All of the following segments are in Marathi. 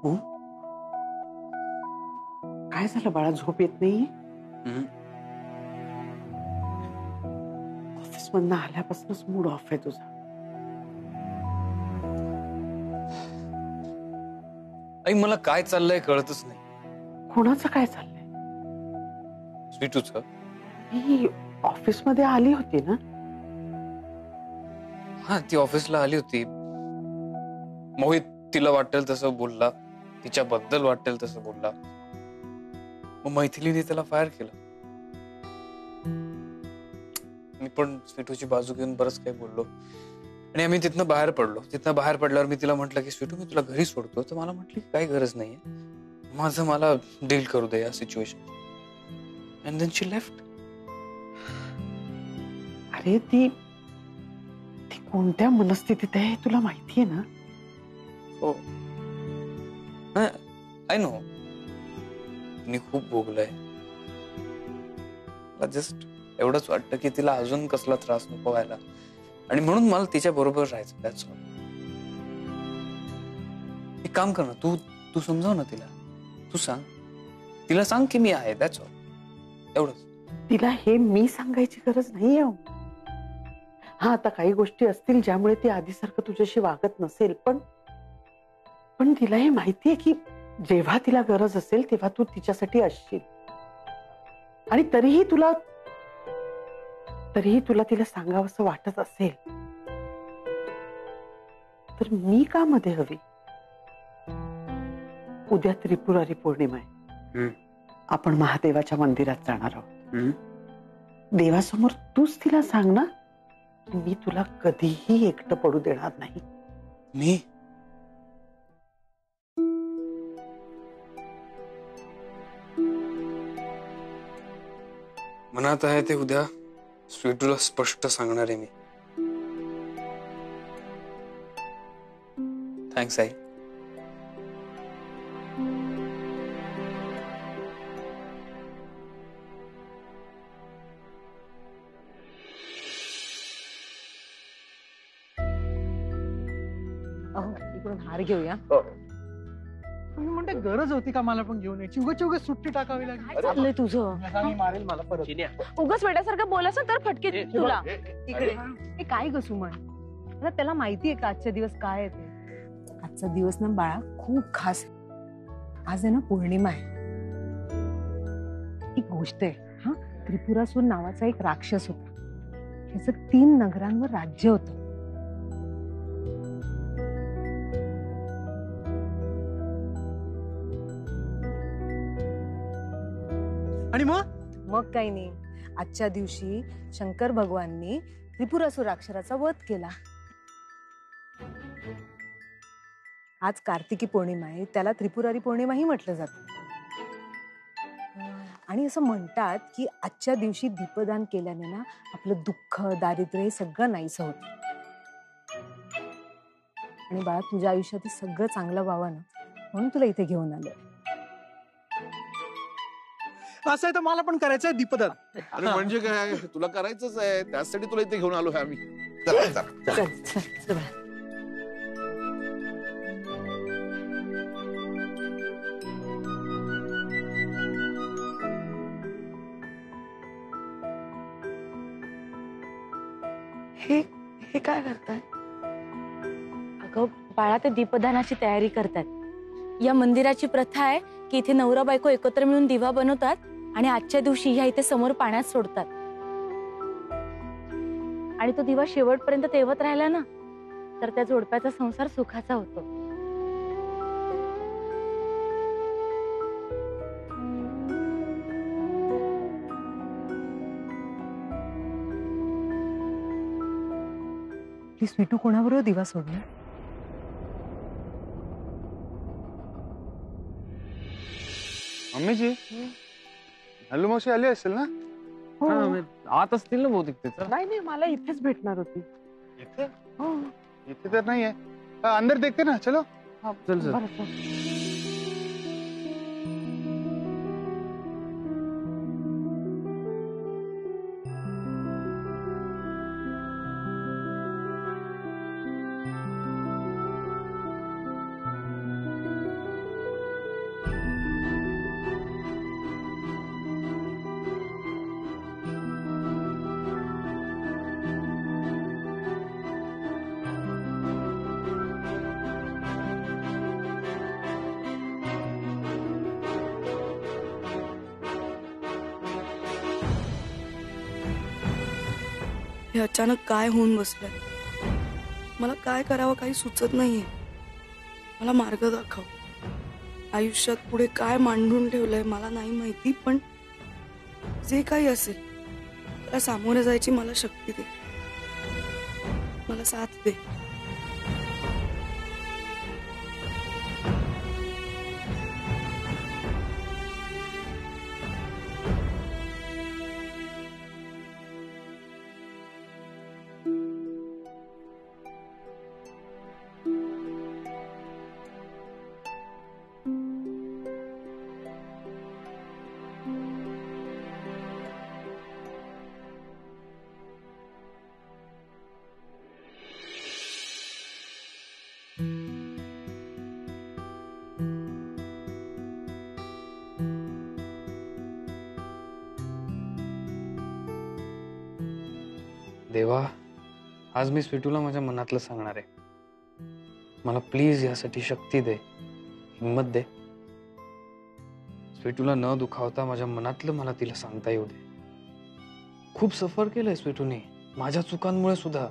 हो, काय झालं बाळा, झोप येत नाही? ऑफिस मधनं आल्यापासूनच मूड ऑफ आहे तुझा. आई मला काय चाललंय कळतच नाही. कोणाचं काय चाललंय? स्वीटूचं. ही ऑफिस मध्ये आली होती ना? हा, ती ऑफिसला आली होती. मोहित तिला वाटेल तसं बोलला, तिच्याबद्दल वाटेल तसं बोलला. मग मैथिलीने त्याला फायर केलं. मी पण स्वीटूची बाजू घेऊन बरंच काही बोललो आणि आम्ही तिथनं बाहेर पडलो. तिथनं बाहेर पडल्यावर मी तिला म्हटलं की स्वीटू, मी तुला घरी सोडतो. तर मला म्हटली काही गरज नाहीये, माझं मला डील करू दे या situation. And then she left. अरे ती कोणत्या मनस्थितीत आहे तुला माहितीये ना? हो, आय नो. मी खूप भोगलंय. मला जस्ट एवढंच वाटतं की तिला अजून कसला त्रास नको व्हायला आणि म्हणून मला तिच्या बरोबर राहायचं. That's all. एक काम कर ना, तू समजाव ना तिला. तू सांग तिला, सांग की मी आहे. That's all. एवढंच. तिला हे मी सांगायची गरज नाहीये. हा, आता काही गोष्टी असतील ज्यामुळे ती आधीसारखं तुझ्याशी वागत नसेल, पण तिला हे माहितीये की जेव्हा तिला गरज असेल तेव्हा तू तिच्यासाठी असशील. आणि तरीही तुला तिला सांगावंसं वाटत असेल तर मी का मध्ये हवी? उद्या त्रिपुरारी पौर्णिमा आहे. आपण महादेवाच्या मंदिरात जाणार आहोत. देवासमोर तूच तिला सांग ना, मी तुला कधीही एकटं पडू देणार नाही. मी मनात आहे ते उद्या स्वीटूला स्पष्ट सांगणार आहे मी. थँक्स आई. इकडून हार घेऊया. मी म्हणते गरज होती का मला पण घेऊन यायची? उगाच सुट्टी टाकावी लागली. काय चाललंय तुझं? मारेल मला परत. उगाच वेड्यासारखं बोलास तर फटके देईन तुला. इकडे हे काय ग सुमन, आता त्याला माहितीये का आजचा दिवस काय आहे ते? आजचा दिवस ना बाळा खूप खास आहे. आज आहे ना पौर्णिमा आहे. एक गोष्ट आहे, हा, त्रिपुरासूर नावाचा एक राक्षस होता. त्याचं 3 नगरांवर राज्य होतं. आणि मग काही नाही, आजच्या दिवशी शंकर भगवाननी त्रिपुरासूर राक्षसाचा वध केला. आज कार्तिकी पौर्णिमा आहे, त्याला त्रिपुरारी पौर्णिमाही म्हटलं जातं. आणि असं म्हणतात की आजच्या दिवशी दीपदान केल्याने ना आपलं दुःख, दारिद्र्य हे सगळं नाहीसं होतं. आणि बाळा, तुझ्या आयुष्यात सगळं चांगलं व्हावं ना, म्हणून तुला इथे घेऊन आलोय. असं आहे तर मला पण करायचंय दीपदान. अरे म्हणजे काय, तुला करायचंच आहे, त्यासाठी तुला इथे घेऊन आलो आहे आम्ही. चल चल चल चल चल. हे काय करताय? अगं बाळा, ते दीपदानाची तयारी करतात. या मंदिराची प्रथा आहे की इथे नवरा बायको एकत्र मिळून दिवा बनवतात आणि आजच्या दिवशी ह्या इथे समोर पाण्यात सोडतात. आणि तो दिवा शेवटपर्यंत तेवत राहिला ना तर त्या जोडप्याचा संसार सुखाचा होतो. ती स्वीटू कोणाबरोबर दिवा सोडली? मम्मीजी, हॅलो मावशी आली असेल ना? आत असतील ना बहुतेक ते. नाही, मला इथेच भेटणार होती. इथे? इथे तर नाहीये. अंदर देखते ना, चलो. चल चल. बरं, चल. हे अचानक काय होऊन बसलंय. मला काय करावं काही सुचत नाहीये. मला मार्ग दाखव. आयुष्यात पुढे काय मांडून ठेवलंय मला नाही माहिती, पण जे काही असेल त्याला सामोरे जायची मला शक्ती दे. मला साथ दे. देवा, आज मी स्वीटूला माझ्या मनातलं सांगणार आहे. मला प्लीज यासाठी शक्ती दे, हिम्मत दे. स्वीटूला न दुखावता माझ्या मनातलं मला तिला सांगता येऊ दे. खूप सफर केलंय स्वीटूने माझ्या चुकांमुळे सुद्धा.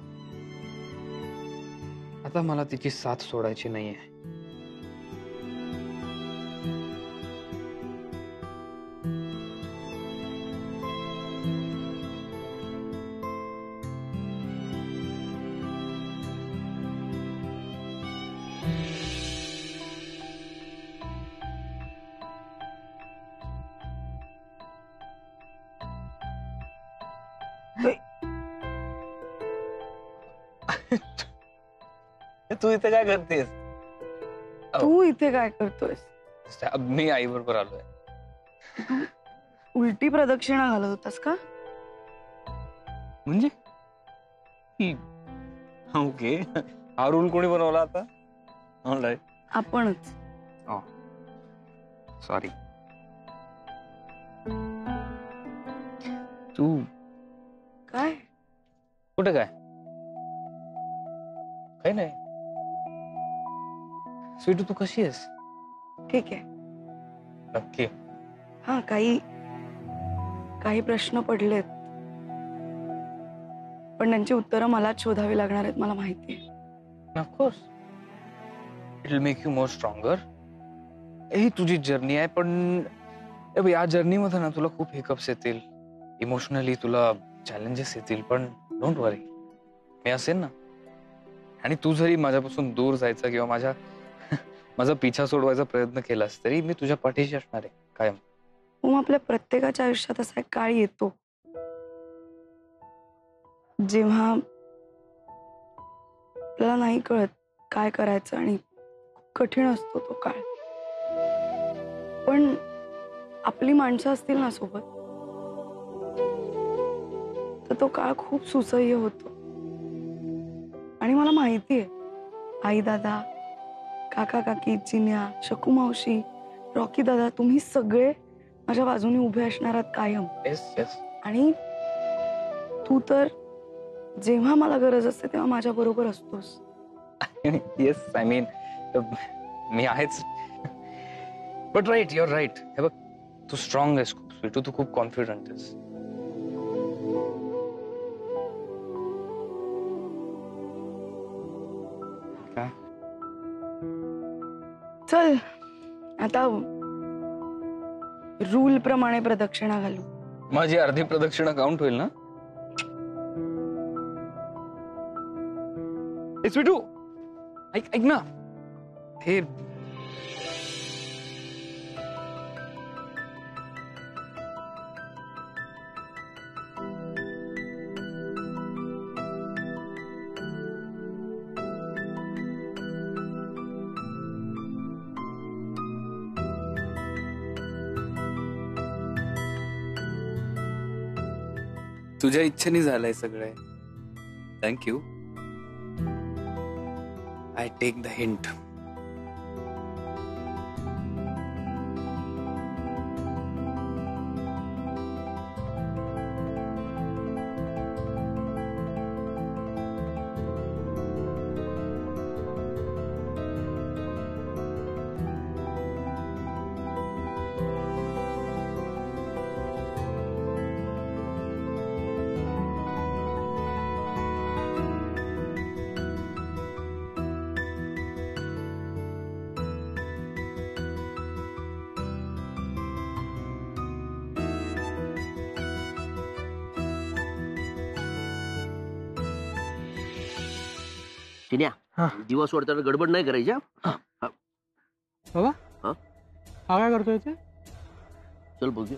आता मला तिची साथ सोडायची नाहीये. तू इथे काय करतेस? तू इथे काय करतोयस? मी आई बरोबर आलोय. उलटी प्रदक्षिणा घालत होतास का? म्हणजे ओके, हा रूल कोणी बनवला आता? ऑलराईट, आपणच. सॉरी. तू काय? कुठे काय? काही नाही. स्वीटू, तू कशी आहेस? ठीक आहे. नक्की? हा, काही प्रश्न पडलेत, पण त्यांची उत्तरं मलाच शोधावी लागणार आहेत, मला माहिती आहे. Of course, it will make you more stronger. ही तुझी जर्नी आहे, पण या जर्नीमध्ये ना तुला खूप हिकअप्स येतील, इमोशनली तुला चॅलेंजेस येतील, पण डोंट वरी, मी असेन ना. आणि तू जरी माझ्यापासून दूर जायचा किंवा माझा पिछा सोडवायचा प्रयत्न केलास तरी मी तुझ्या पाठीशी असणार आहे कायम. आपल्या प्रत्येकाच्या आयुष्यात असा एक काळ येतो जेव्हा आपल्याला नाही कळत काय करायचं आणि कठीण असतो तो काळ. पण आपली माणसं असतील ना सोबत तर तो काळ खूप सुसह्य होतो. आणि मला माहिती आहे, आई दादा, काका काकी, चिन्या, शकू मावशी, रॉकी दादा, तुम्ही सगळे माझ्या बाजूने उभे असणार आहात कायम. आणि तू तर जेव्हा मला गरज असते तेव्हा माझ्या बरोबर असतोस. येस, आय मीन मी आहेच. But right, your right. हे बघ, तू स्ट्रॉंग आहेस खूप स्वीटू, तू खूप कॉन्फिडंट आहेस. चल आता रूल प्रमाणे प्रदक्षिणा घालू. माझी अर्धी प्रदक्षिणा काउंट होईल ना? स्वीटू, ऐक ना, हे तुझ्या इच्छेने झालंय सगळं. Thank you. I take the hint. Chinya, हा. दिवस सोडताना गडबड नाही करायची हा? बाबा हा? हा काय करतोय ते? चल बघू.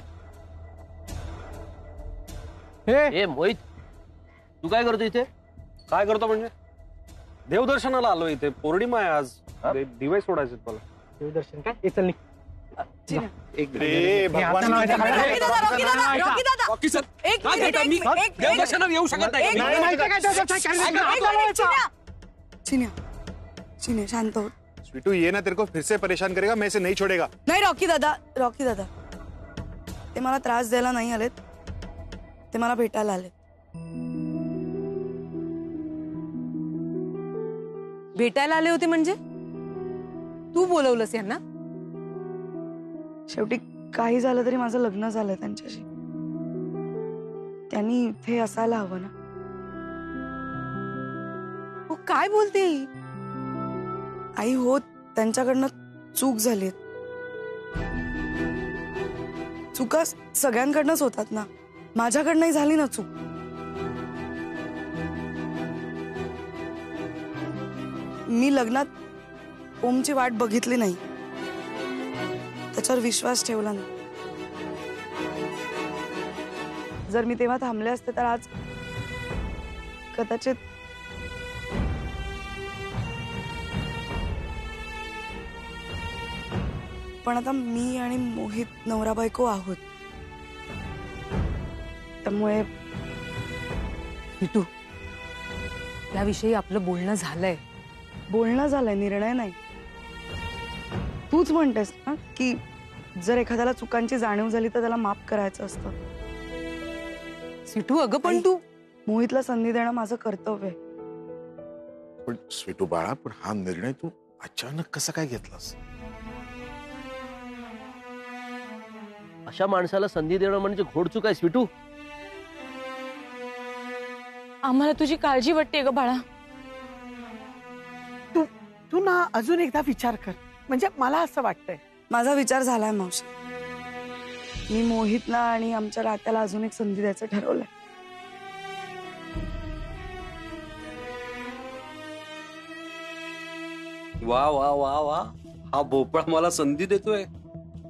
हे ए मोहित, तू काय करतो इथे? काय करतो म्हणजे? देवदर्शनाला आलो इथे. पौर्णिमा आहे आज. हा? दिवे सोडायचे मला. देवदर्शन काय? हे चल निघ. एक अरे हे आता भगवान, लावायचं खाली. देवदर्शनाला येऊ शकत नाही. नाही, नाही, काय देवदर्शन? चिन्या चिन्या शांत हो. स्वीटू ये ना, तेरे को फिर से परेशान करेगा, मैं इसे नहीं छोड़ेगा. नाही रॉकी दादा ते मला त्रास द्यायला नाही आलेत, ते मला भेटायला आलेत. भेटायला आले होते म्हणजे तू बोलवलंस यांना? शेवटी काही झालं तरी माझं लग्न झालंय त्यांच्याशी. त्यांनी इथे असायला हवं ना. हो, काय बोलते ही? आई हो, त्यांच्याकडनं चूक झाली. चुका सगळ्यांकडनंच होतात ना, माझ्याकडनंही झाली ना चूक. मी लग्नात ओमची वाट बघितली नाही, त्याच्यावर विश्वास ठेवला नाही. जर मी तेव्हा थांबले असते तर आज कदाचित पण आता मी आणि मोहित नवरा बायको आहोत, त्यामुळे तू याविषयी आपलं बोलणं झालंय. बोलणं झालंय, निर्णय नाही. तूच म्हणतेस ना की जर एखाद्याला चुकांची जाणीव झाली तर त्याला माफ करायचं असतं. सिटू अगं पण तू मोहितला संधी देणं माझं कर्तव्य आहे. पण स्वीटू बाळा, पण हा निर्णय तू अचानक कसा काय घेतलास? अशा माणसाला संधी देणं म्हणजे घोडचूक आहे स्वीटू. आम्हाला तुझी काळजी वाटते ग बाळा. तू ना अजून एकदा विचार कर, म्हणजे मला असं वाटतंय. माझा विचार झालाय मावशी. मी मोहितला आणि आमच्या नात्याला अजून एक संधी द्यायचं ठरवलंय. वा वा वा वा, हा भोपळा मला संधी देतोय.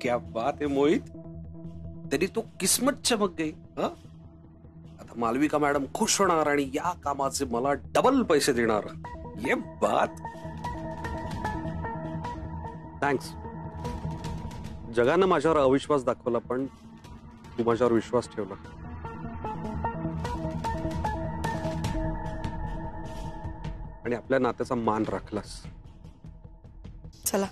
क्या बात आहे मोहित. तरी तो किस्मत चमक गई. आता मालविका मॅडम खुश होणार आणि या कामाचे मला डबल पैसे देणार. ये बात. थँक्स. जगानं माझ्यावर अविश्वास दाखवला, पण तू माझ्यावर विश्वास ठेवला. आणि आपल्या नात्याचा मान राखलास. चला.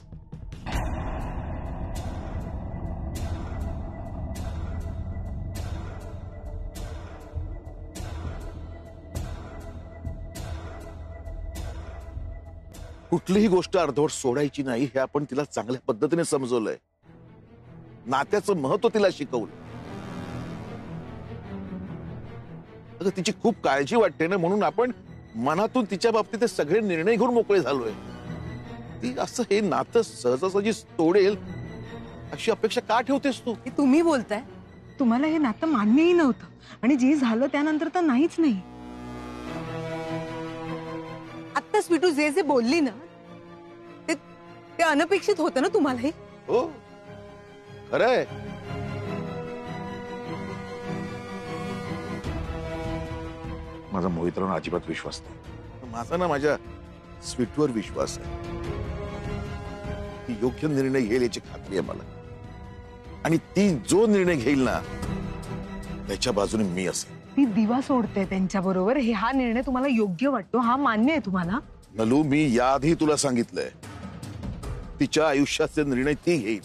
कुठलीही गोष्ट अर्धवट सोडायची नाही हे आपण तिला चांगल्या पद्धतीने समजवलंय. नात्याचं महत्व तिला शिकवलं. अगं तिची खूप काळजी वाटते ना, म्हणून आपण मनातून तिच्या बाबतीत ते सगळे निर्णय घेऊन मोकळे झालोय. ती असं हे नातं सहजासहजी तोडेल अशी अपेक्षा का ठेवतेस तू? हे तुम्ही बोलताय. तुम्हाला हे नातं मान्यही नव्हतं आणि जे झालं त्यानंतर तर नाहीच नाही. आता स्वीटू जे जे बोलली ना ते अनपेक्षित होतं ना तुम्हालाही. हो खरंय. माझा मोहितराव अजिबात विश्वास नाही. माझा ना माझ्या स्वीटवर विश्वास आहे. ती योग्य निर्णय घेईल याची खात्री आहे मला. आणि ती जो निर्णय घेईल ना त्याच्या बाजूने मी असेल. ती दिवा सोडते त्यांच्या बरोबर, हे हा निर्णय तुम्हाला योग्य वाटतो, हा मान्य आहे तुम्हाला? नलू, मी याआधी तुला सांगितलंय तिच्या आयुष्याचे निर्णय ती घेईल,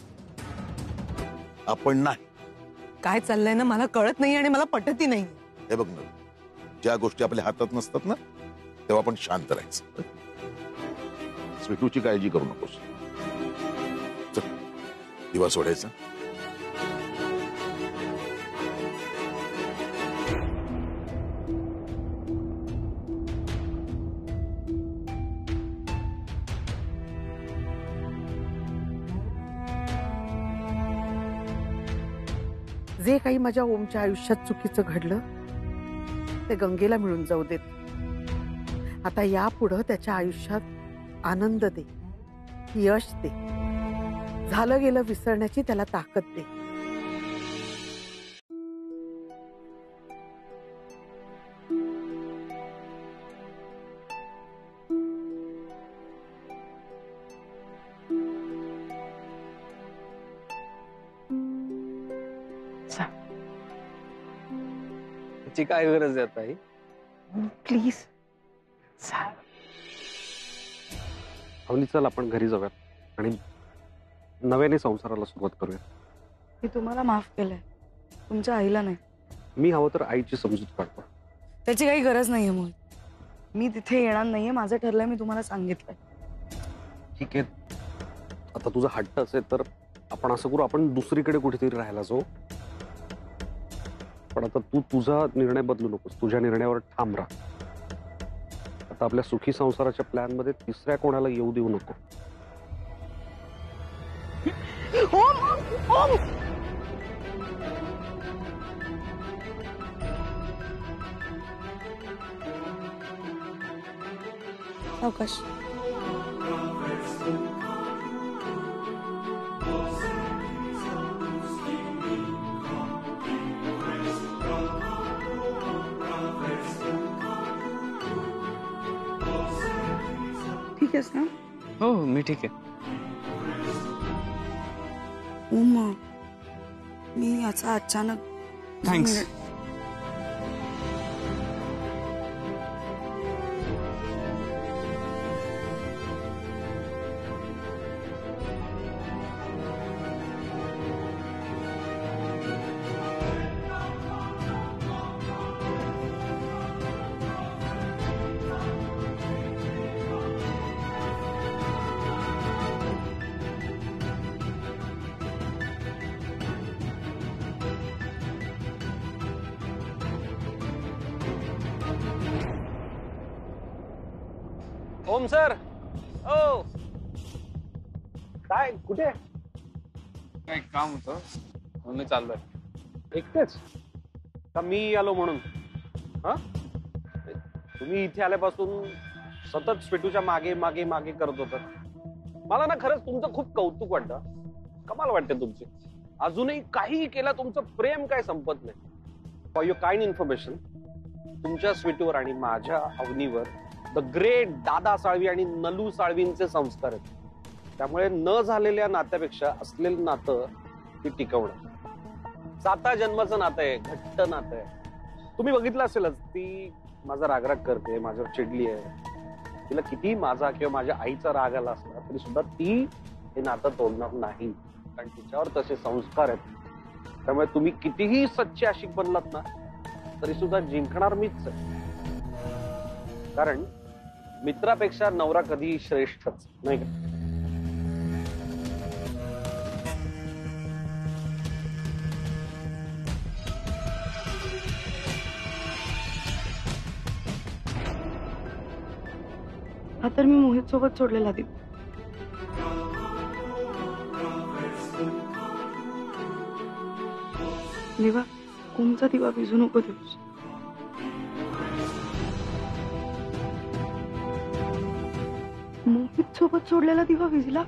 आपण नाही. काय चाललंय ना मला कळत नाही आणि मला पटतही नाही. हे बघ नलू, ज्या गोष्टी आपल्या हातात नसतात ना तेव्हा आपण शांत राहायचं. स्वीटूची काळजी करू नकोस. चल दिवा सोडायचा. जे काही माझ्या ओमच्या आयुष्यात चुकीचं घडलं ते गंगेला मिळून जाऊ देत. आता यापुढं त्याच्या आयुष्यात आनंद दे, यश दे, झालं गेलं विसरण्याची त्याला ताकद दे. त्याची काय गरज आहे ताई? प्लीज अवनी, चल आपण घरी जाऊयात आणि नव्याने संसाराला सुरुवात करूया. मी तुम्हाला माफ केलंय, तुमच्या आईला नाही. मी हवं तर आईची समजूत काढतो. त्याची काही गरज नाहीये मोहित. मी तिथे येणार नाहीये, माझं ठरलंय, मी तुम्हाला सांगितलंय. ठीक आहे, आता तुझा हट्ट असेल तर आपण असं करू, आपण दुसरीकडे कुठेतरी राहायला जाऊ. पण आता तू तुझा निर्णय बदलू नकोस, तुझ्या निर्णयावर ठाम राहा. आता आपल्या सुखी संसाराच्या प्लॅन मध्ये तिसऱ्या कोणाला येऊ देऊ नको. अवकाश. ठीक आहेस ना? हो मी ठीक आहे. मग मी याचा अचानक थँक्स. ओम सर, ओ काय, कुठे? काय काम होतं, मी चाललोय. एकटेच का मी आलो म्हणून? हा, तुम्ही इथे आल्यापासून सतत स्वीटूच्या मागे मागे मागे करत होता. मला ना खरंच तुमचं खूप कौतुक वाटतं. कमाल वाटते तुमची. अजूनही काहीही केलं, तुमचं प्रेम काय संपत नाही. फॉर युअर काइंड इन्फॉर्मेशन, तुमच्या स्वीटूवर आणि माझ्या अवनीवर द ग्रेट दादा साळवी आणि नलू साळवींचे संस्कार आहेत. त्यामुळे न झालेल्या नात्यापेक्षा असलेलं नातं ती टिकवणं. 7 जन्माचं नातं आहे, घट्ट नातं आहे. तुम्ही बघितलं असेलच, ती माझा रागराग करते, माझ्यावर चिडली आहे. तिला किती माझा किंवा माझ्या आईचा राग आला असला तरी सुद्धा ती हे नातं तोडणार नाही, कारण तिच्यावर तसे संस्कार आहेत. त्यामुळे तुम्ही कितीही सच्चे आशिक बनलात ना तरी सुद्धा जिंकणार मीच आहे. कारण मित्रापेक्षा नवरा कधी श्रेष्ठच नाही का? हा तर मी मोहित सोबत सोडलेला दीप. दिवा, कोणचा दिवा भिजू नको देऊस. मोहित सोबत सोडलेला दिवा भिजला.